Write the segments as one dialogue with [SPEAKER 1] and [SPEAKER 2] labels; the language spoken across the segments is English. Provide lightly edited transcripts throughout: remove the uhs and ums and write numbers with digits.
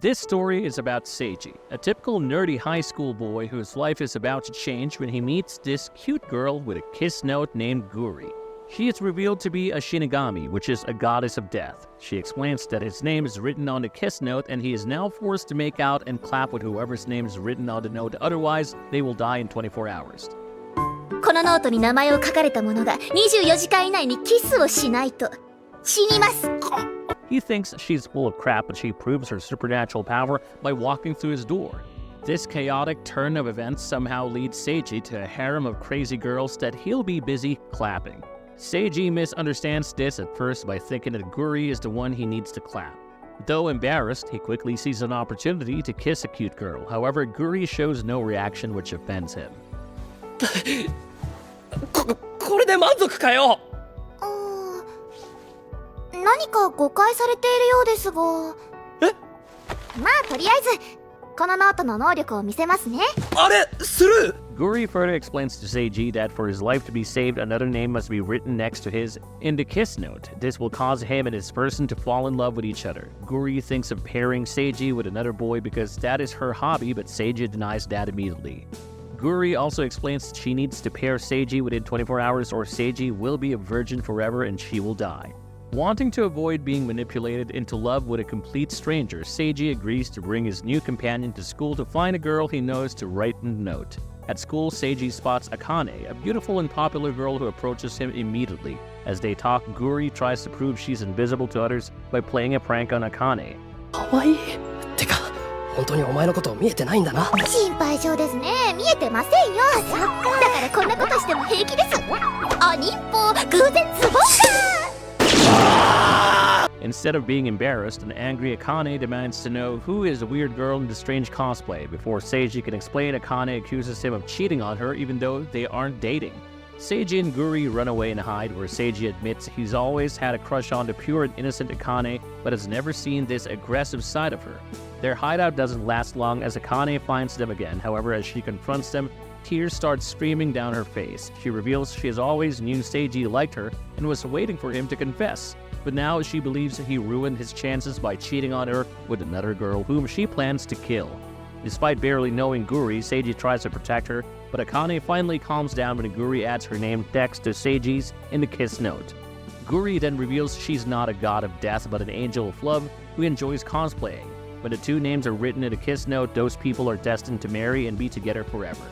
[SPEAKER 1] This story is about Seiji, a typical nerdy high school boy whose life is about to change when he meets this cute girl with a kiss note named Guri. She is revealed to be a Shinigami, which is a goddess of death. She explains that his name is written on the kiss note and he is now forced to make out and clap with whoever's name is written on the note, otherwise they will die in 24 hours.
[SPEAKER 2] このノートに名前を書かれた者が24時間以内にキスをしないと死にます。
[SPEAKER 1] He thinks she's full of crap, but she proves her supernatural power by walking through his door. This chaotic turn of events somehow leads Seiji to a harem of crazy girls that he'll be busy clapping. Seiji misunderstands this at first by thinking that Guri is the one he needs to clap. Though embarrassed, he quickly sees an opportunity to kiss a cute girl. However, Guri shows no reaction, which offends him.
[SPEAKER 3] これで満足かよ。
[SPEAKER 2] 何か誤解されているようですが。
[SPEAKER 3] え？
[SPEAKER 2] まあとりあえずこのノートの能力を見せますね。
[SPEAKER 3] あれ、スルー。
[SPEAKER 1] Guri further explains to Seiji that for his life to be saved, another name must be written next to his in the kiss note. This will cause him and his person to fall in love with each other. Guri thinks of pairing Seiji with another boy because that is her hobby, but Seiji denies that immediately. Guri also explains that she needs to pair Seiji within 24 hours or Seiji will be a virgin forever and she will die. Wanting to avoid being manipulated into love with a complete stranger, Seiji agrees to bring his new companion to school to find a girl he knows to write in the note. At school, Seiji spots Akane, a beautiful and popular girl who approaches him immediately. As they talk, Guri tries to prove she's invisible to others by playing a prank on Akane.
[SPEAKER 3] かわいい。てか、本当にお前のこと見えてないんだな。
[SPEAKER 2] 心配性ですね。見えてませんよ。だからこんなことしても平気です。あ、忍法、偶然ツボか。
[SPEAKER 1] Instead of being embarrassed, an angry Akane demands to know who is the weird girl in the strange cosplay. Before Seiji can explain, Akane accuses him of cheating on her even though they aren't dating. Seiji and Guri run away and hide, where Seiji admits he's always had a crush on the pure and innocent Akane, but has never seen this aggressive side of her. Their hideout doesn't last long as Akane finds them again. However, as she confronts them, tears start streaming down her face. She reveals she has always knew Seiji liked her and was waiting for him to confess. But now she believes he ruined his chances by cheating on her with another girl whom she plans to kill. Despite barely knowing Guri, Seiji tries to protect her, but Akane finally calms down when Guri adds her name next to Seiji's in the kiss note. Guri then reveals she's not a god of death but an angel of love who enjoys cosplaying. When the two names are written in a kiss note, those people are destined to marry and be together forever.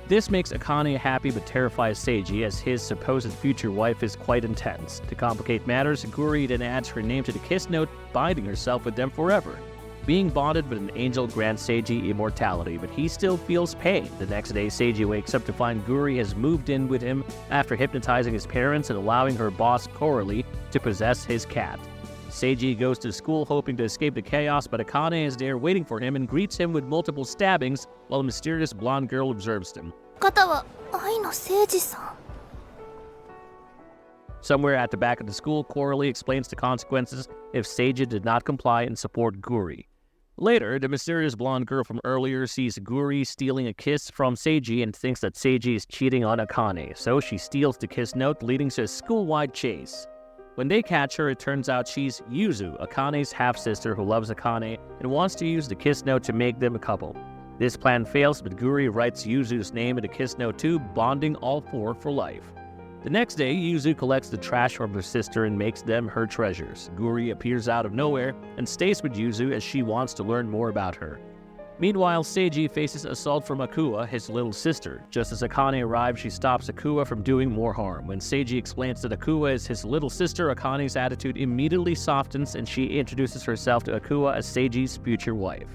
[SPEAKER 1] This makes Akane happy but terrifies Seiji as his supposed future wife is quite intense. To complicate matters, Guri then adds her name to the kiss note, binding herself with them forever. Being bonded with an angel grants Seiji immortality, but he still feels pain. The next day, Seiji wakes up to find Guri has moved in with him after hypnotizing his parents and allowing her boss Coralie to possess his cat. Seiji goes to school hoping to escape the chaos, but Akane is there waiting for him and greets him with multiple stabbings while a mysterious blonde girl observes him.
[SPEAKER 2] 方は愛の聖司さん。
[SPEAKER 1] Somewhere at the back of the school, Coralie explains the consequences if Seiji did not comply and support Guri. Later, the mysterious blonde girl from earlier sees Guri stealing a kiss from Seiji and thinks that Seiji is cheating on Akane, so she steals the kiss note, leading to a school-wide chase. When they catch her, it turns out she's Yuzu, Akane's half-sister who loves Akane and wants to use the kiss note to make them a couple. This plan fails, but Guri writes Yuzu's name in the kiss note too, bonding all four for life. The next day, Yuzu collects the trash from her sister and makes them her treasures. Guri appears out of nowhere and stays with Yuzu as she wants to learn more about her. Meanwhile, Seiji faces assault from Akua, his little sister. Just as Akane arrives, she stops Akua from doing more harm. When Seiji explains that Akua is his little sister, Akane's attitude immediately softens and she introduces herself to Akua as Seiji's future wife.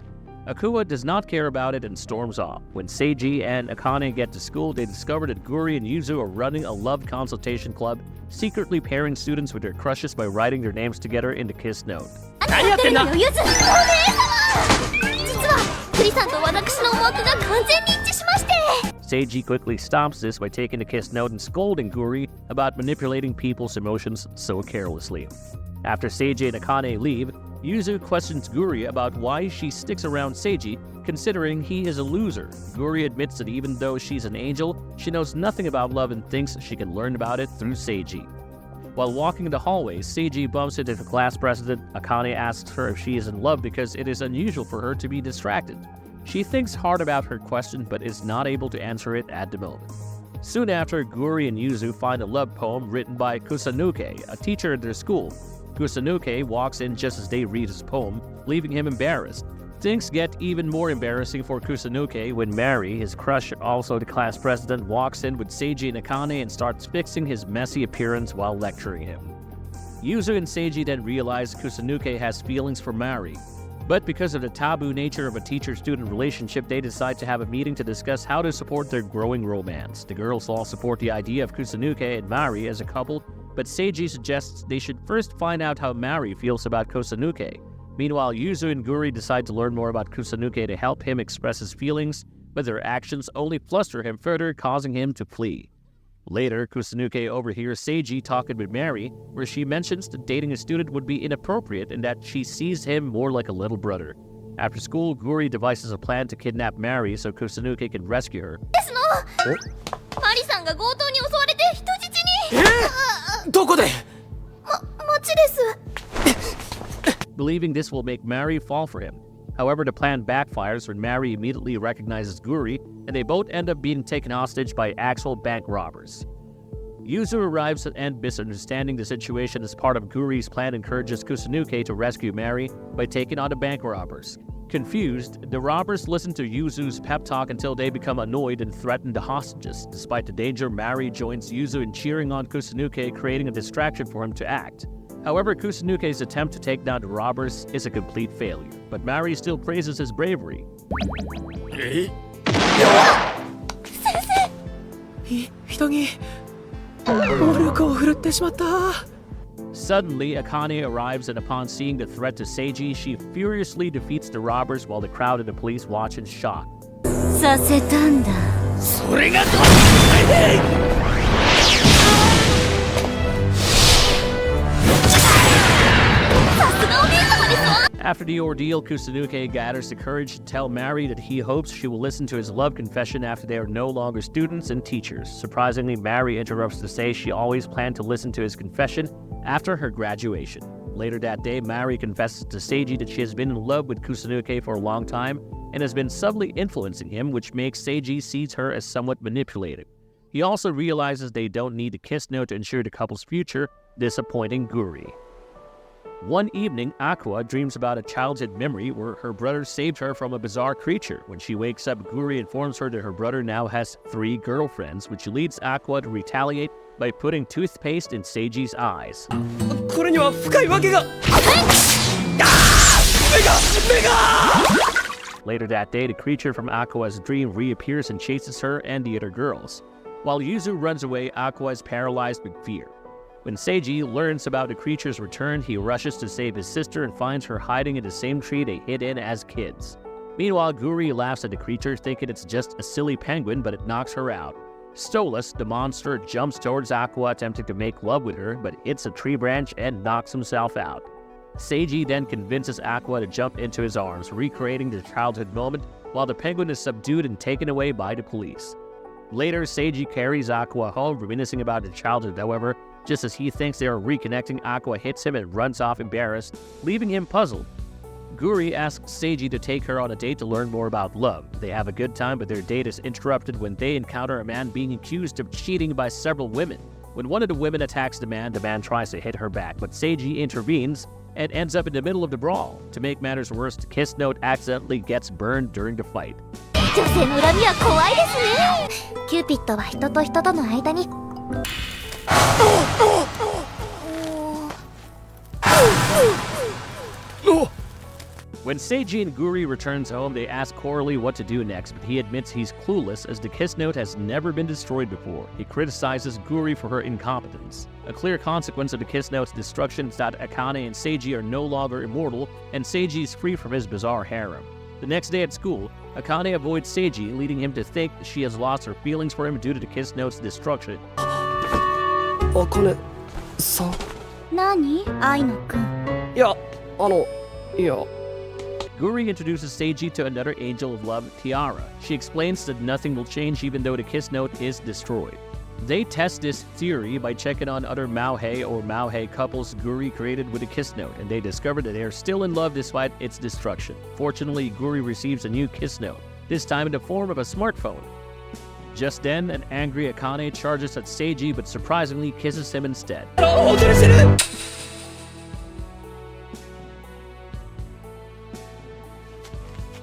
[SPEAKER 1] Akua does not care about it and storms off. When Seiji and Akane get to school, they discover that Guri and Yuzu are running a love consultation club, secretly pairing students with their crushes by writing their names together in the kiss note.
[SPEAKER 3] 何やってんだ。
[SPEAKER 2] 実はクリさんと私の思惑が完全に一致しまして。
[SPEAKER 1] Seiji quickly stops this by taking the kiss note and scolding Guri about manipulating people's emotions so carelessly. After Seiji and Akane leave, Yuzu questions Guri about why she sticks around Seiji, considering he is a loser. Guri admits that even though she's an angel, she knows nothing about love and thinks she can learn about it through Seiji. While walking in the hallway, Seiji bumps into the class president. Akane asks her if she is in love because it is unusual for her to be distracted. She thinks hard about her question but is not able to answer it at the moment. Soon after, Guri and Yuzu find a love poem written by Kusanuke, a teacher at their school. Kusanuke walks in just as they read his poem, leaving him embarrassed. Things get even more embarrassing for Kusanuke when Mari, his crush, also the class president, walks in with Seiji and Akane and starts fixing his messy appearance while lecturing him. Yuzu and Seiji then realize Kusanuke has feelings for Mari. But because of the taboo nature of a teacher-student relationship, they decide to have a meeting to discuss how to support their growing romance. The girls all support the idea of Kusanuke and Mari as a couple, but Seiji suggests they should first find out how Mari feels about Kusanuke. Meanwhile, Yuzu and Guri decide to learn more about Kusanuke to help him express his feelings, but their actions only fluster him further, causing him to flee. Later, Kusanuke overhears Seiji talking with Mari, where she mentions that dating a student would be inappropriate and that she sees him more like a little brother. After school, Guri devises a plan to kidnap Mari so Kusanuke can rescue her.
[SPEAKER 2] マリさんが強盗に襲われて人質に。
[SPEAKER 3] どこで？
[SPEAKER 2] 町です。
[SPEAKER 1] Believing this will make Mari fall for him. However, the plan backfires when Mari immediately recognizes Guri, and they both end up being taken hostage by actual bank robbers. Yuzu arrives and, misunderstanding the situation as part of Guri's plan, encourages Kusanuke to rescue Mari by taking on the bank robbers. Confused, the robbers listen to Yuzu's pep talk until they become annoyed and threaten the hostages. Despite the danger, Mari joins Yuzu in cheering on Kusanuke, creating a distraction for him to act. However, Kusanuke's attempt to take down the robbers is a complete failure, but Mari still praises his bravery.
[SPEAKER 3] 人に暴力を振るってしまった。
[SPEAKER 1] Suddenly, Akane arrives, and upon seeing the threat to Seiji, she furiously defeats the robbers while the crowd and the police watch in shock.
[SPEAKER 2] させたんだ。
[SPEAKER 3] それがどうしたいね。
[SPEAKER 1] After the ordeal, Kusanuke gathers the courage to tell Mari that he hopes she will listen to his love confession after they are no longer students and teachers. Surprisingly, Mari interrupts to say she always planned to listen to his confession after her graduation. Later that day, Mari confesses to Seiji that she has been in love with Kusanuke for a long time and has been subtly influencing him, which makes Seiji sees her as somewhat manipulative. He also realizes they don't need a kiss note to ensure the couple's future, disappointing Guri. One evening, Aqua dreams about a childhood memory where her brother saved her from a bizarre creature. When she wakes up, Guri informs her that her brother now has 3 girlfriends, which leads Aqua to retaliate by putting toothpaste in Seiji's eyes.
[SPEAKER 3] これには深いわけが。
[SPEAKER 1] Later that day, the creature from Aqua's dream reappears and chases her and the other girls. While Yuzu runs away, Aqua is paralyzed with fear. When Seiji learns about the creature's return, he rushes to save his sister and finds her hiding in the same tree they hid in as kids. Meanwhile, Guri laughs at the creature, thinking it's just a silly penguin, but it knocks her out. Stolas, the monster, jumps towards Aqua, attempting to make love with her, but hits a tree branch and knocks himself out. Seiji then convinces Aqua to jump into his arms, recreating the childhood moment, while the penguin is subdued and taken away by the police. Later, Seiji carries Aqua home, reminiscing about his childhood. However, just as he thinks they are reconnecting, Aqua hits him and runs off embarrassed, leaving him puzzled. Guri asks Seiji to take her on a date to learn more about love. They have a good time, but their date is interrupted when they encounter a man being accused of cheating by several women. When one of the women attacks the man tries to hit her back, but Seiji intervenes and ends up in the middle of the brawl. To make matters worse, the kiss note accidentally gets burned during the fight.
[SPEAKER 2] 女性の恨みは怖いですね。キューピッドは人と人との間に。
[SPEAKER 1] When Seiji and Guri returns home, they ask Coralie what to do next, but he admits he's clueless as the kiss note has never been destroyed before. He criticizes Guri for her incompetence. A clear consequence of the kiss note's destruction is that Akane and Seiji are no longer immortal, and Seiji is free from his bizarre harem. The next day at school, Akane avoids Seiji, leading him to think she has lost her feelings for him due to the kiss note's destruction.
[SPEAKER 3] あかねさん。
[SPEAKER 2] 何？愛野くん。
[SPEAKER 3] いや、いや。
[SPEAKER 1] Guri introduces Seiji to another angel of love, Tiara. She explains that nothing will change even though the kiss note is destroyed. They test this theory by checking on other Maohei or Maohei couples Guri created with a kiss note, and they discover that they are still in love despite its destruction. Fortunately, Guri receives a new kiss note, this time in the form of a smartphone. Just then, an angry Akane charges at Seiji but surprisingly kisses him instead.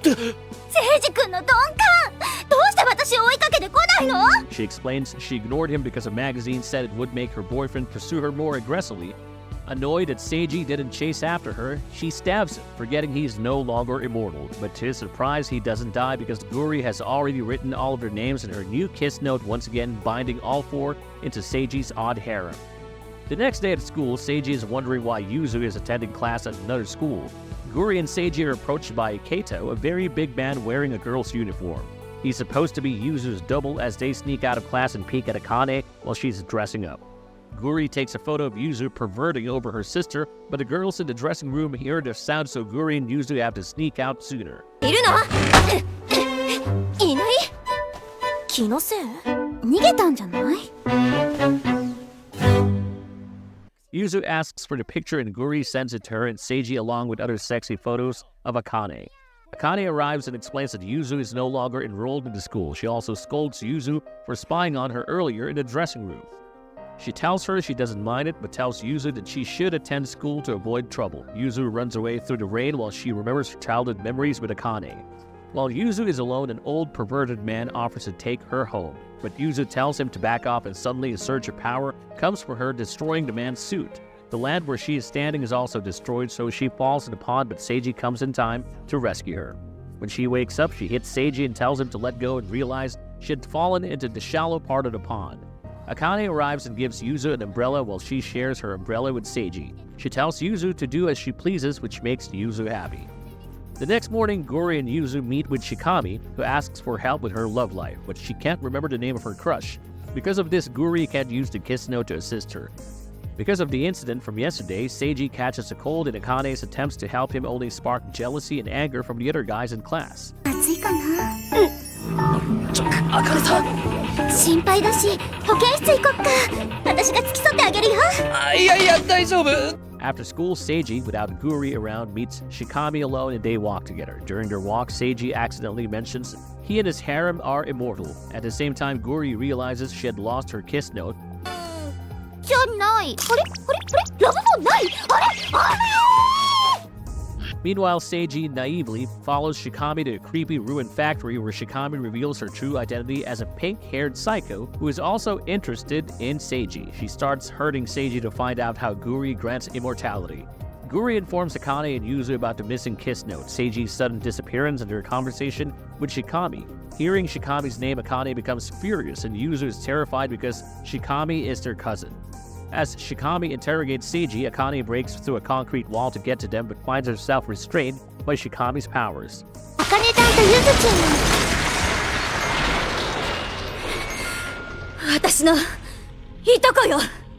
[SPEAKER 2] 聖司君の鈍感どうして私を追いかけてこないの
[SPEAKER 1] She explains she ignored him because a magazine said it would make her boyfriend pursue her more aggressively. Annoyed that Seiji didn't chase after her, she stabs him, forgetting he's no longer immortal. But to his surprise, he doesn't die because Guri has already written all of their names in her new kiss note, once again binding all four into Seiji's odd harem. The next day at school, Seiji is wondering why Yuzu is attending class at another school. Guri and Seiji are approached by Kaito, a very big man wearing a girl's uniform. He's supposed to be Yuzu's double as they sneak out of class and peek at Akane while she's dressing up. Guri takes a photo of Yuzu perverting over her sister, but the girls in the dressing room hear the sound, so Guri and Yuzu have to sneak out sooner.
[SPEAKER 2] いるのいない気のせい逃げたんじゃない
[SPEAKER 1] Yuzu asks for the picture and Guri sends it to her and Seiji along with other sexy photos of Akane. Akane arrives and explains that Yuzu is no longer enrolled in the school. She also scolds Yuzu for spying on her earlier in the dressing room. She tells her she doesn't mind it, but tells Yuzu that she should attend school to avoid trouble. Yuzu runs away through the rain while she remembers her childhood memories with Akane. While Yuzu is alone, an old perverted man offers to take her home. But Yuzu tells him to back off, and suddenly a surge of power comes for her, destroying the man's suit. The land where she is standing is also destroyed, so she falls in the pond, but Seiji comes in time to rescue her. When she wakes up, she hits Seiji and tells him to let go and realized she had fallen into the shallow part of the pond. Akane arrives and gives Yuzu an umbrella while she shares her umbrella with Seiji. She tells Yuzu to do as she pleases, which makes Yuzu happy. The next morning, Guri and Yuzu meet with Shikami, who asks for help with her love life, but she can't remember the name of her crush. Because of this, Guri can't use the kiss note to assist her. Because of the incident from yesterday, Seiji catches a cold, and Akane's attempts to help him only spark jealousy and anger from the other guys in class.
[SPEAKER 2] 暑いかなあかねさん心配だし保健室行こっか私が付き添ってあげるよ
[SPEAKER 3] いやいや大丈夫
[SPEAKER 1] After school, Seiji, without Guri around, meets Shikami alone and they walk together. During their walk, Seiji accidentally mentions he and his harem are immortal. At the same time, Guri realizes she had lost her kiss note.
[SPEAKER 2] じゃないあれラブホないあれ
[SPEAKER 1] Meanwhile, Seiji naively follows Shikami to a creepy ruined factory where Shikami reveals her true identity as a pink-haired psycho who is also interested in Seiji. She starts hurting Seiji to find out how Guri grants immortality. Guri informs Akane and Yuzu about the missing kiss note, Seiji's sudden disappearance, and her conversation with Shikami. Hearing Shikami's name, Akane becomes furious, and Yuzu is terrified because Shikami is their cousin. As Shikami interrogates Seiji, Akane breaks through a concrete wall to get to them but finds herself restrained by Shikami's powers.
[SPEAKER 2] あかねちゃんとゆずちゃん私のいとこよ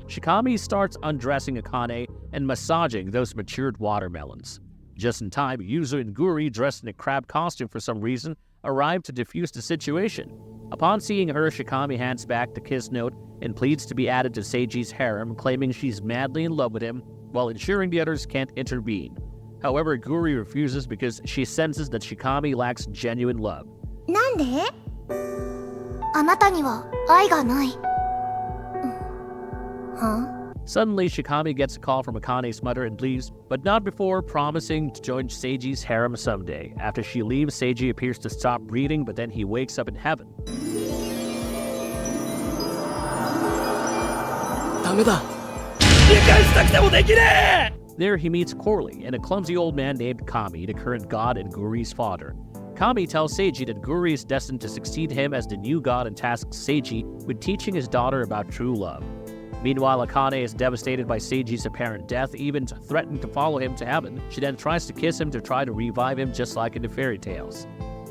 [SPEAKER 1] Shikami starts undressing Akane and massaging those matured watermelons. Just in time, Yuzu and Guri, dressed in a crab costume for some reason, arrive to defuse the situation. Upon seeing her, Shikami hands back the kiss note and pleads to be added to Seiji's harem, claiming she's madly in love with him, while ensuring the others can't intervene. However, Guri refuses because she senses that Shikami lacks genuine love.
[SPEAKER 2] なんであなたには愛がないは
[SPEAKER 1] Suddenly, Shikami gets a call from Akane's mother and leaves, but not before promising to join Seiji's harem someday. After she leaves, Seiji appears to stop breathing, but then he wakes up in heaven.
[SPEAKER 3] ダメだ理解したくてもできねえ
[SPEAKER 1] There he meets Corley and a clumsy old man named Kami, the current god and Guri's father. Kami tells Seiji that Guri is destined to succeed him as the new god and tasks Seiji with teaching his daughter about true love. Meanwhile, Akane is devastated by Seiji's apparent death, even threatening to follow him to heaven. She then tries to kiss him to try to revive him just like in the fairy tales.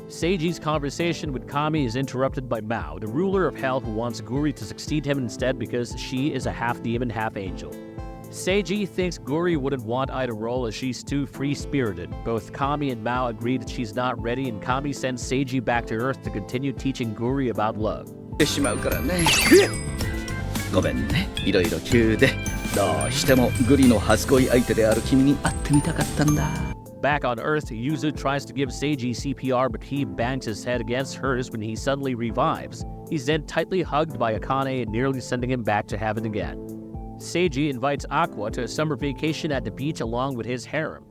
[SPEAKER 1] Seiji's conversation with Kami is interrupted by Mao, the ruler of hell who wants Guri to succeed him instead because she is a half-demon, half-angel. Seiji thinks Guri wouldn't want either role as she's too free-spirited. Both Kami and Mao agree that she's not ready, and Kami sends Seiji back to Earth to continue teaching Guri about love.
[SPEAKER 3] てしまうからね
[SPEAKER 4] ごめんね、いろいろ急で。どうしてもグリの初恋相手である君に会ってみたかったんだ。
[SPEAKER 1] Back on Earth, Yuzu tries to give Seiji CPR, but he bangs his head against hers when he suddenly revives. He's then tightly hugged by Akane and nearly sending him back to heaven again. Seiji invites Aqua to a summer vacation at the beach along with his harem.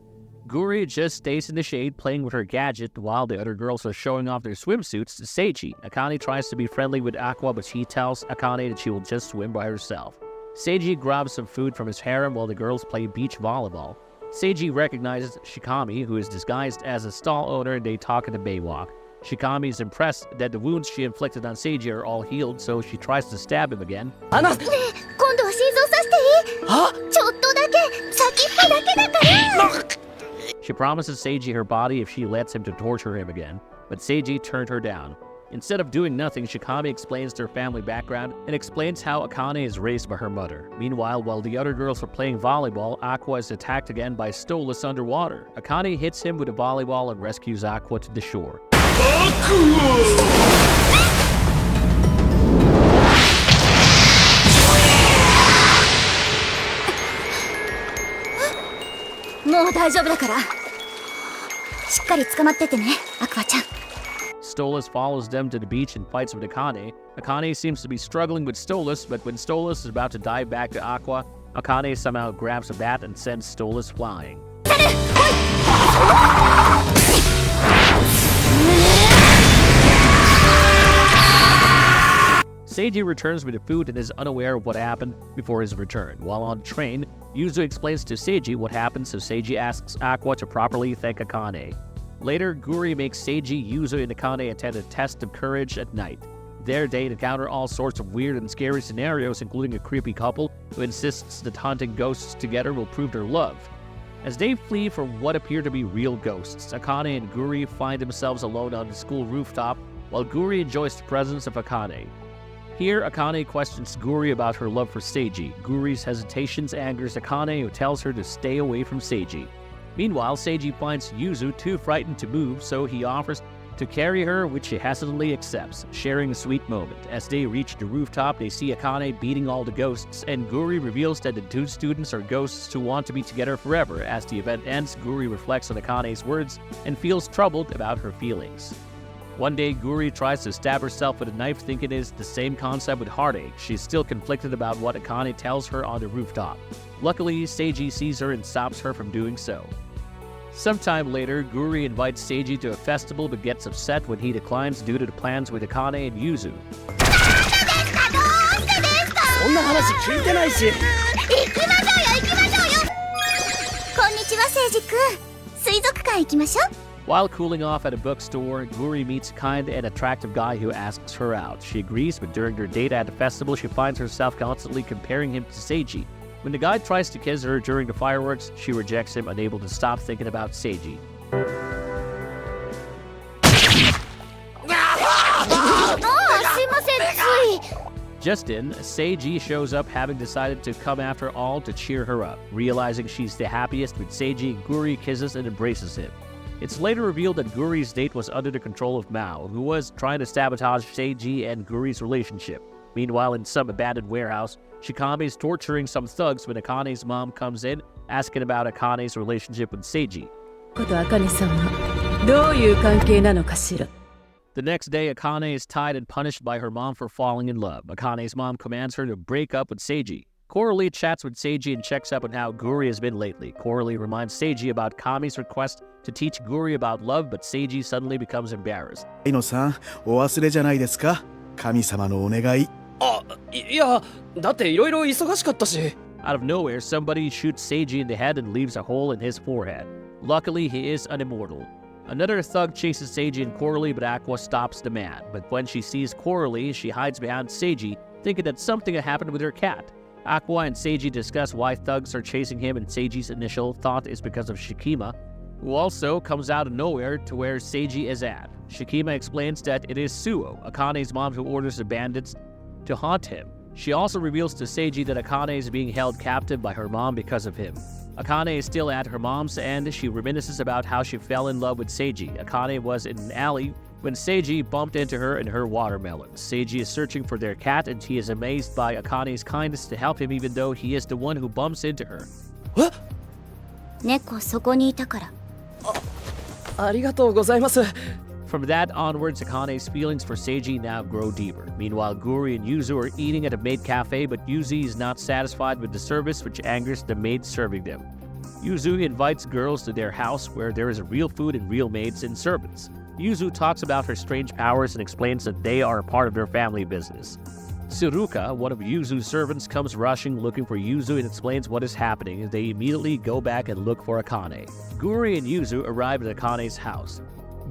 [SPEAKER 1] Guri just stays in the shade playing with her gadget while the other girls are showing off their swimsuits to Seiji. Akane tries to be friendly with Aqua, but she tells Akane that she will just swim by herself. Seiji grabs some food from his harem while the girls play beach volleyball. Seiji recognizes Shikami, who is disguised as a stall owner, and they talk in the baywalk. Shikami is impressed that the wounds she inflicted on Seiji are all healed, so she tries to stab him again.
[SPEAKER 2] 今度は心臓刺していい？ちょっとだけ先っぽだけだから。
[SPEAKER 1] She promises Seiji her body if she lets him to torture him again, but Seiji turned her down. Instead of doing nothing, Shikami explains their family background and explains how Akane is raised by her mother. Meanwhile, while the other girls are playing volleyball, Aqua is attacked again by Stolas underwater. Akane hits him with a volleyball and rescues Aqua to the shore.
[SPEAKER 2] もう大丈夫だから。しっかり捕まっててね、アクアちゃん。
[SPEAKER 1] Stolas follows them to the beach and fights with Akane. Akane seems to be struggling with Stolas, but when Stolas is about to dive back to Aqua, Akane somehow grabs a bat and sends Stolas flying. Seiji returns with the food and is unaware of what happened before his return. While on the train, Yuzu explains to Seiji what happened, so Seiji asks Aqua to properly thank Akane. Later, Guri makes Seiji, Yuzu, and Akane attend a test of courage at night. There, they encounter all sorts of weird and scary scenarios, including a creepy couple who insists that hunting ghosts together will prove their love. As they flee from what appear to be real ghosts, Akane and Guri find themselves alone on the school rooftop, while Guri enjoys the presence of Akane. Here, Akane questions Guri about her love for Seiji. Guri's hesitations angers Akane, who tells her to stay away from Seiji. Meanwhile, Seiji finds Yuzu too frightened to move, so he offers to carry her, which she hesitantly accepts, sharing a sweet moment. As they reach the rooftop, they see Akane beating all the ghosts, and Guri reveals that the two students are ghosts who want to be together forever. As the event ends, Guri reflects on Akane's words and feels troubled about her feelings. One day, Guri tries to stab herself with a knife, thinking it is the same concept with heartache. She's still conflicted about what Akane tells her on the rooftop. Luckily, Seiji sees her and stops her from doing so. Sometime later, Guri invites Seiji to a festival but gets upset when he declines due to the plans with Akane and Yuzu.
[SPEAKER 3] そんな話聞いてないし。
[SPEAKER 2] 行きましょうよ行きましょうよ。こんにちは、セイジ君。水族館行きましょう。
[SPEAKER 1] While cooling off at a bookstore, Guri meets a kind and attractive guy who asks her out. She agrees, but during their date at the festival, she finds herself constantly comparing him to Seiji. When the guy tries to kiss her during the fireworks, she rejects him, unable to stop thinking about Seiji. Just then, Seiji shows up, having decided to come after all to cheer her up. Realizing she's the happiest with Seiji, Guri kisses and embraces him. It's later revealed that Guri's date was under the control of Mao, who was trying to sabotage Seiji and Guri's relationship. Meanwhile, in some abandoned warehouse, Shikami is torturing some thugs when Akane's mom comes in, asking about Akane's relationship with Seiji. The next day, Akane is tied and punished by her mom for falling in love. Akane's mom commands her to break up with Seiji. Coralie chats with Seiji and checks up on how Guri has been lately. Coralie reminds Seiji about Kami's request to teach Guri about love, but Seiji suddenly becomes embarrassed.
[SPEAKER 5] さん、お忘れじゃないですか？神様のお願い。
[SPEAKER 3] いや、だっていろいろ忙しかったし。
[SPEAKER 1] Out of nowhere, somebody shoots Seiji in the head and leaves a hole in his forehead. Luckily, he is an immortal. Another thug chases Seiji and Coralie, but Aqua stops the man. But when she sees Coralie, she hides behind Seiji, thinking that something had happened with her cat. Aqua and Seiji discuss why thugs are chasing him, and Seiji's initial thought is because of Shikima, who also comes out of nowhere to where Seiji is at. Shikima explains that it is Suo, Akane's mom, who orders the bandits to haunt him. She also reveals to Seiji that Akane is being held captive by her mom because of him. Akane is still at her mom's, and she reminisces about how she fell in love with Seiji. Akane was in an alley when Seiji bumped into her and her watermelon. Seiji is searching for their cat and he is amazed by Akane's kindness to help him even though he is the one who bumps into her.
[SPEAKER 2] 猫そこにいたから。
[SPEAKER 3] ありがとうございます。
[SPEAKER 1] From that onwards, Akane's feelings for Seiji now grow deeper. Meanwhile, Guri and Yuzu are eating at a maid cafe, but Yuzu is not satisfied with the service, which angers the maid serving them. Yuzu invites girls to their house where there is real food and real maids and servants. Yuzu talks about her strange powers and explains that they are a part of their family business. Tsuruka, one of Yuzu's servants, comes rushing looking for Yuzu and explains what is happening, and they immediately go back and look for Akane. Guri and Yuzu arrive at Akane's house.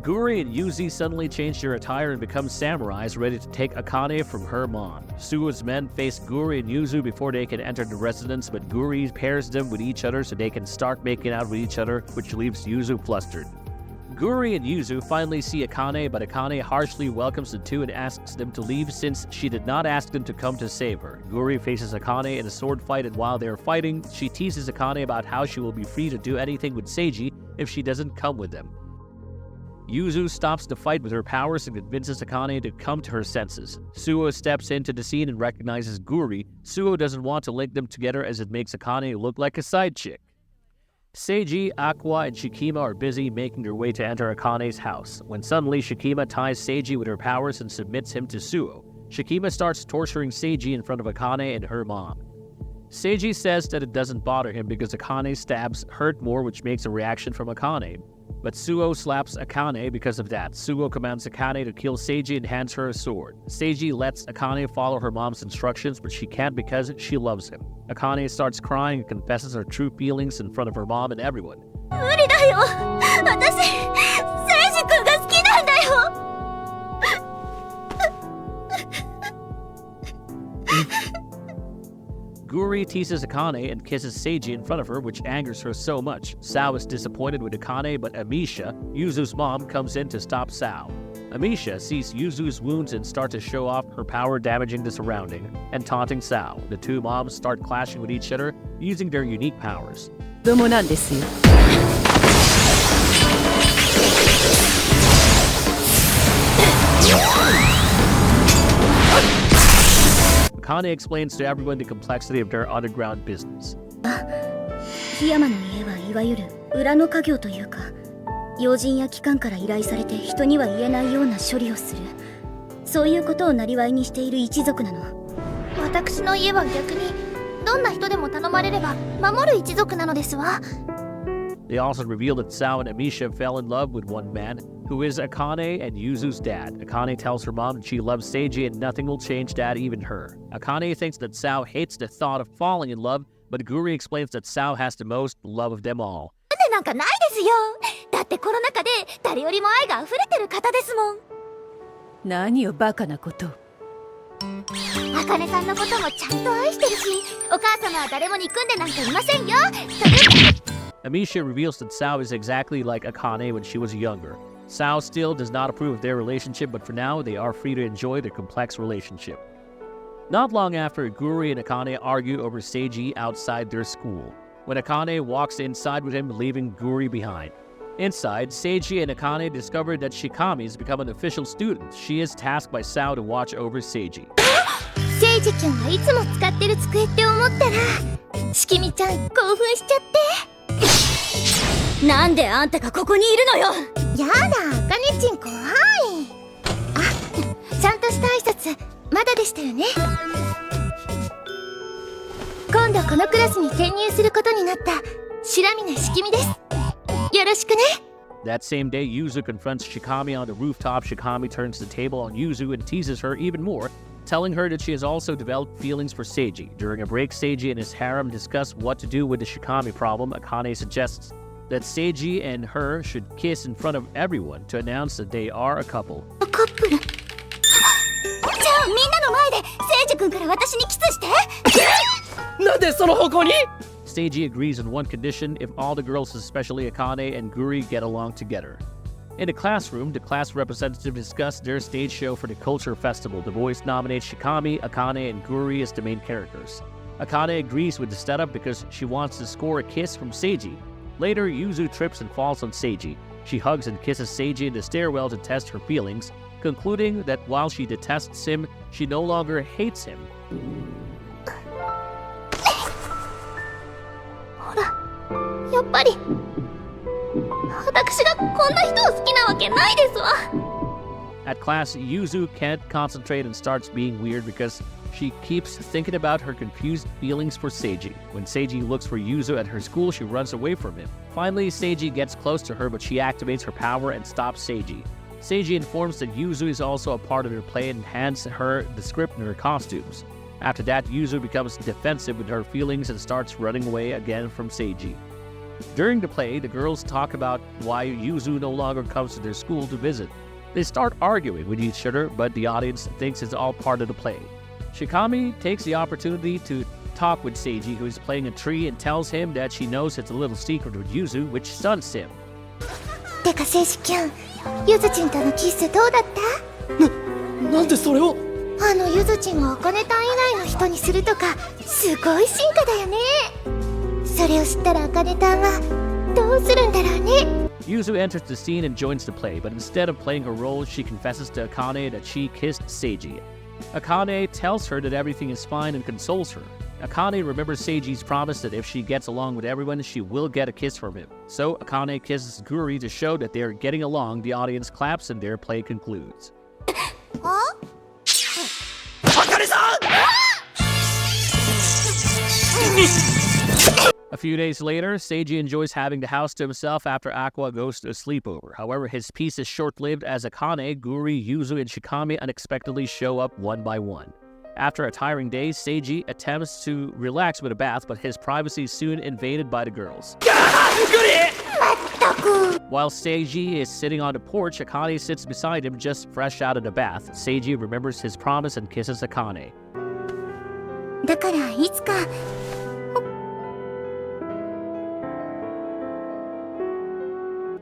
[SPEAKER 1] Guri and Yuzu suddenly change their attire and become samurais ready to take Akane from her mom. Suo's men face Guri and Yuzu before they can enter the residence, but Guri pairs them with each other so they can start making out with each other, which leaves Yuzu flustered. Guri and Yuzu finally see Akane, but Akane harshly welcomes the two and asks them to leave since she did not ask them to come to save her. Guri faces Akane in a sword fight, and while they are fighting, she teases Akane about how she will be free to do anything with Seiji if she doesn't come with them. Yuzu stops the fight with her powers and convinces Akane to come to her senses. Suo steps into the scene and recognizes Guri. Suo doesn't want to link them together as it makes Akane look like a side chick. Seiji, Aqua, and Shikima are busy making their way to enter Akane's house, when suddenly Shikima ties Seiji with her powers and submits him to Suo. Shikima starts torturing Seiji in front of Akane and her mom. Seiji says that it doesn't bother him because Akane's stabs hurt more, which makes a reaction from Akane. But Suo slaps Akane because of that. Suo commands Akane to kill Seiji and hands her a sword. Seiji lets Akane follow her mom's instructions, but she can't because she loves him. Akane starts crying and confesses her true feelings in front of her mom and everyone.
[SPEAKER 2] 無理だよ。私、セイジ君が好きなんだよ。
[SPEAKER 1] Guri teases Akane and kisses Seiji in front of her, which angers her so much. Sao is disappointed with Akane, but Amisha, Yuzu's mom, comes in to stop Sao. Amisha sees Yuzu's wounds and starts to show off her power, damaging the surrounding and taunting Sao. The two moms start clashing with each other, using their unique powers.
[SPEAKER 3] どうもなんですよ。
[SPEAKER 1] Akane explains to everyone the complexity of their underground business.
[SPEAKER 2] 檜山の家はいわゆる裏の家業というか、要人や機関から依頼されて人には言えないような処理をする、そういうことを生りにしている一族なの。私の家は逆にどんな人でも頼まれれば守る一族なのですわ。
[SPEAKER 1] They also reveal that Sao and Amisha fell in love with one man, who is Akane and Yuzu's dad. Akane tells her mom that she loves Seiji and nothing will change that, even her. Akane thinks that Sao hates the thought of falling in love, but Guri explains that Sao has the most love of them all.
[SPEAKER 2] なんかないですよ。だってコロナ禍で誰よりも愛が溢れてる方ですもん。
[SPEAKER 3] 何をバカなこと。
[SPEAKER 2] 茜さんのこともちゃんと愛してるし、お母様は誰も憎んでなんかいませんよ。
[SPEAKER 1] Amisha reveals that Sao is exactly like Akane when she was younger. Sao still does not approve of their relationship, but for now, they are free to enjoy their complex relationship. Not long after, Guri and Akane argue over Seiji outside their school, when Akane walks inside with him, leaving Guri behind. Inside, Seiji and Akane discover that Shikami has become an official student. She is tasked by Sao to watch over Seiji.
[SPEAKER 2] セイジ君がいつも使ってる机って思ったら、しきみちゃん興奮しちゃって。なんであんたがここにいるのよ。やだ、あかねちん怖い。あ、ちゃんとした挨拶まだでしたよね。今度このクラスに転入することになった白峰しきみです。よろしくね。
[SPEAKER 1] That same day, Yuzu confronts Shikami on the rooftop. Shikami turns the table on Yuzu and teases her even more, telling her that she has also developed feelings for Seiji. During a break, Seiji and his harem discuss what to do with the Shikami problem. Akane suggests that Seiji and her should kiss in front of everyone to announce that they are a couple.
[SPEAKER 2] カップル。じゃあみんなの前でセイジ君から私にキスして。
[SPEAKER 3] なんでその方向に？
[SPEAKER 1] Seiji agrees on one condition: if all the girls, especially Akane and Guri, get along together. In the classroom, the class representatives discuss their stage show for the culture festival. The boys nominate Shikami, Akane, and Guri as the main characters. Akane agrees with the setup because she wants to score a kiss from Seiji. Later, Yuzu trips and falls on Seiji. She hugs and kisses Seiji in the stairwell to test her feelings, concluding that while she detests him, she no longer hates him.
[SPEAKER 2] ほら、やっぱり私がこんな人を好きなわけないですわ。
[SPEAKER 1] At class, Yuzu can't concentrate and starts being weird because she keeps thinking about her confused feelings for Seiji. When Seiji looks for Yuzu at her school, she runs away from him. Finally, Seiji gets close to her, but she activates her power and stops Seiji. Seiji informs that Yuzu is also a part of her play and hands her the script and her costumes. After that, Yuzu becomes defensive with her feelings and starts running away again from Seiji. During the play, the girls talk about why Yuzu no longer comes to their school to visit. They start arguing with each other, but the audience thinks it's all part of the play. Shikami takes the opportunity to talk with Seiji, who is playing a tree, and tells him that she knows it's a little secret with Yuzu, which stuns him.
[SPEAKER 2] てかセイジキュン、ゆずちんとのキスどうだった？
[SPEAKER 3] なんでそれを？
[SPEAKER 2] あのゆずちんが茜たん以外の人にするとか、すごい進化だよね。それを知ったら茜たんはどうするんだろうね。
[SPEAKER 1] Yuzu enters the scene and joins the play, but instead of playing her role, she confesses to Akane that she kissed Seiji. Akane tells her that everything is fine and consoles her. Akane remembers Seiji's promise that if she gets along with everyone, she will get a kiss from him. So Akane kisses Guri to show that they are getting along. The audience claps and their play concludes. A few days later, Seiji enjoys having the house to himself after Aqua goes to a sleepover. However, his peace is short-lived as Akane, Guri, Yuzu, and Shikami unexpectedly show up one by one. After a tiring day, Seiji attempts to relax with a bath, but his privacy is soon invaded by the girls. While Seiji is sitting on the porch, Akane sits beside him just fresh out of the bath. Seiji remembers his promise and kisses Akane.
[SPEAKER 2] だからいつか。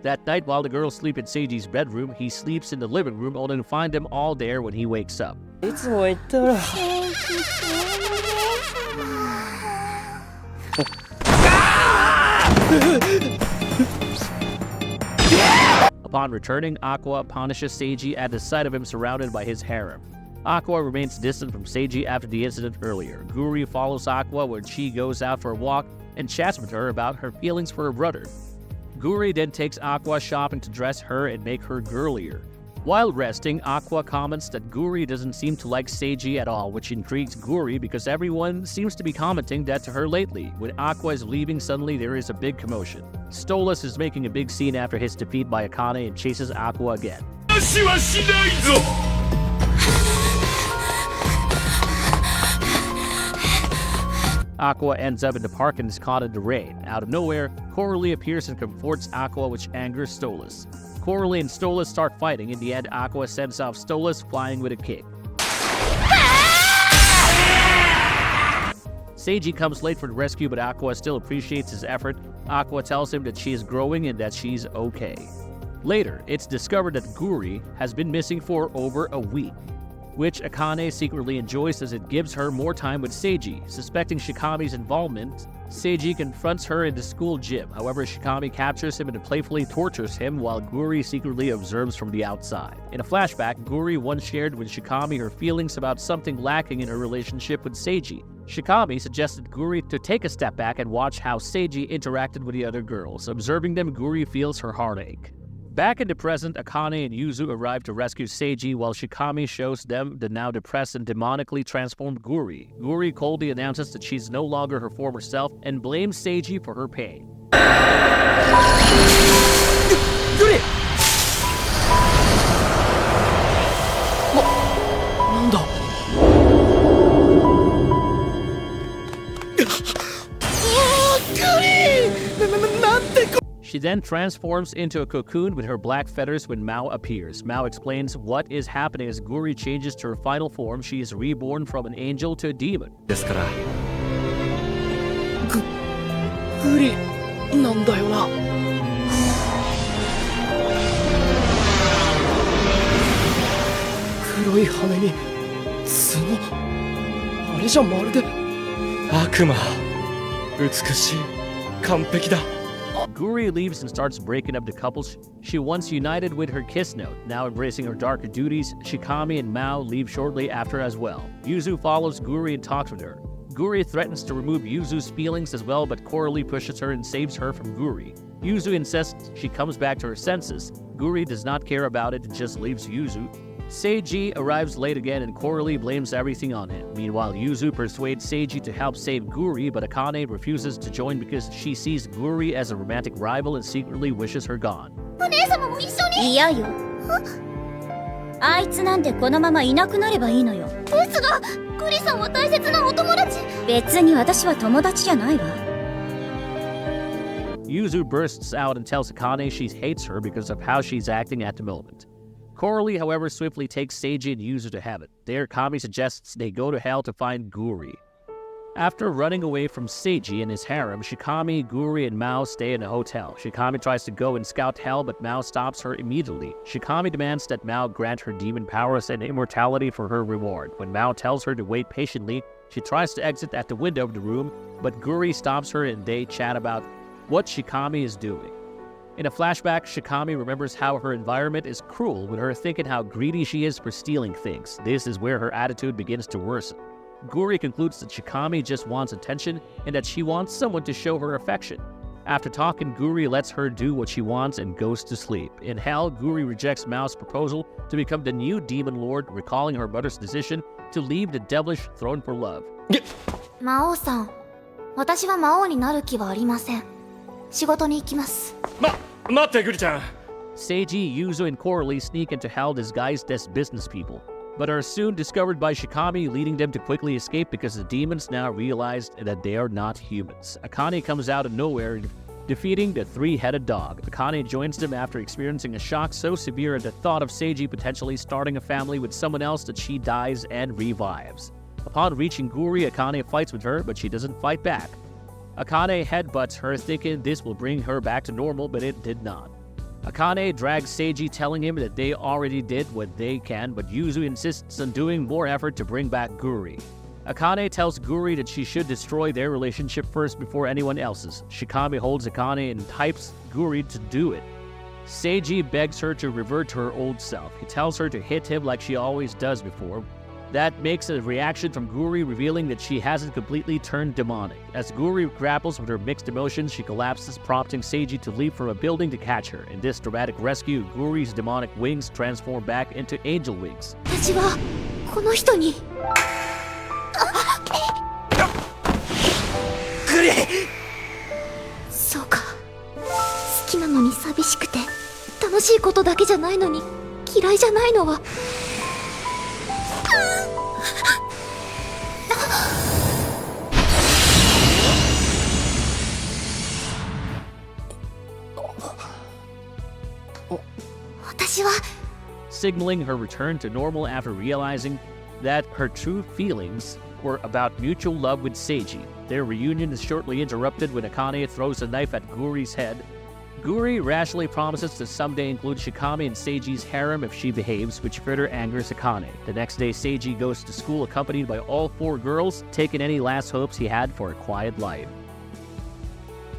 [SPEAKER 1] That night, while the girls sleep in Seiji's bedroom, he sleeps in the living room, only to find them all there when he wakes up.
[SPEAKER 3] いつも言ったら。
[SPEAKER 1] Upon returning, Aqua punishes Seiji at the sight of him surrounded by his harem. Aqua remains distant from Seiji after the incident earlier. Guri follows Aqua when she goes out for a walk and chats with her about her feelings for her brother. Guri then takes Aqua shopping to dress her and make her girlier. While resting, Aqua comments that Guri doesn't seem to like Seiji at all, which intrigues Guri because everyone seems to be commenting that to her lately. When Aqua is leaving, suddenly there is a big commotion. Stolas is making a big scene after his defeat by Akane and chases Aqua again. Aqua ends up in the park and is caught in the rain. Out of nowhere, Coralie appears and comforts Aqua, which angers Stolas. Coralie and Stolas start fighting. In the end, Aqua sends off Stolas, flying with a kick. Seiji comes late for the rescue, but Aqua still appreciates his effort. Aqua tells him that she is growing and that she's okay. Later, it's discovered that Guri has been missing for over a week, which Akane secretly enjoys as it gives her more time with Seiji. Suspecting Shikami's involvement, Seiji confronts her in the school gym. However, Shikami captures him and playfully tortures him while Guri secretly observes from the outside. In a flashback, Guri once shared with Shikami her feelings about something lacking in her relationship with Seiji. Shikami suggested Guri to take a step back and watch how Seiji interacted with the other girls. Observing them, Guri feels her heartache. Back in the present, Akane and Yuzu arrive to rescue Seiji while Shikami shows them the now depressed and demonically transformed Guri. Guri coldly announces that she's no longer her former self and blames Seiji for her pain.
[SPEAKER 3] Guri! なんだ
[SPEAKER 1] She then transforms into a cocoon with her black feathers when Mao appears. Mao explains what is happening as Guri changes to her final form. She is reborn from an angel to a demon.
[SPEAKER 3] ですからグリなんだよな黒い羽に角あれじゃまるで悪魔美しい完璧だ
[SPEAKER 1] Guri leaves and starts breaking up the couples she once united with her kiss note. Now embracing her darker duties, Shikami and Mao leave shortly after as well. Yuzu follows Guri and talks with her. Guri threatens to remove Yuzu's feelings as well, but Coralie pushes her and saves her from Guri. Yuzu insists she comes back to her senses. Guri does not care about it and just leaves Yuzu. Seiji arrives late again and Coralie blames everything on him. Meanwhile, Yuzu persuades Seiji to help save Guri, but Akane refuses to join because she sees Guri as a romantic rival and secretly wishes her gone.
[SPEAKER 2] お姉様も一緒に。嫌よ。あいつなんてこのままいなくなればいいのよ。ですが、グリさんは大切なお友達。別に私は友達じゃないわ。
[SPEAKER 1] Yuzu bursts out and tells Akane she hates her because of how she's acting at the moment. Coralie, however, swiftly takes Seiji and Yuzu to heaven. There, Kami suggests they go to hell to find Guri. After running away from Seiji and his harem, Shikami, Guri, and Mao stay in a hotel. Shikami tries to go and scout hell, but Mao stops her immediately. Shikami demands that Mao grant her demon powers and immortality for her reward. When Mao tells her to wait patiently, she tries to exit at the window of the room, but Guri stops her and they chat about what Shikami is doing. In a flashback, Shikami remembers how her environment is cruel, with her thinking how greedy she is for stealing things. This is where her attitude begins to worsen. Guri concludes that Shikami just wants attention and that she wants someone to show her affection. After talking, Guri lets her do what she wants and goes to sleep. In hell, Guri rejects Mao's proposal to become the new demon lord, recalling her mother's decision to leave the devilish throne for love.
[SPEAKER 2] 魔王さん、私は魔王になる気はありません。仕事に行きます。
[SPEAKER 3] 待って、グリちゃん。
[SPEAKER 1] Seiji, Yuzu, and Coralie sneak into hell disguised as business people, but are soon discovered by Shikami, leading them to quickly escape because the demons now realize that they are not humans. Akane comes out of nowhere, defeating the three-headed dog. Akane joins them after experiencing a shock so severe at the thought of Seiji potentially starting a family with someone else that she dies and revives. Upon reaching Guri, Akane fights with her, but she doesn't fight back. Akane headbutts her, thinking this will bring her back to normal, but it did not. Akane drags Seiji, telling him that they already did what they can, but Yuzu insists on doing more effort to bring back Guri. Akane tells Guri that she should destroy their relationship first before anyone else's. Shikami holds Akane and hypes Guri to do it. Seiji begs her to revert to her old self. He tells her to hit him like she always does before. That makes a reaction from Guri, revealing that she hasn't completely turned demonic. As Guri grapples with her mixed emotions, she collapses, prompting Seiji to leap from a building to catch her. In this dramatic rescue, Guri's demonic wings transform back into angel wings.
[SPEAKER 2] 私はこの人に。
[SPEAKER 3] グリ。
[SPEAKER 2] そうか。好きなのに寂しくて、楽しいことだけじゃないのに嫌いじゃないのは。
[SPEAKER 1] Signaling her return to normal after realizing that her true feelings were about mutual love with Seiji. Their reunion is shortly interrupted when Akane throws a knife at Guri's head. Guri rationally promises to someday include Shikami in Seiji's harem if she behaves, which further angers Akane. The next day, Seiji goes to school accompanied by all four girls, taking any last hopes he had for a quiet life.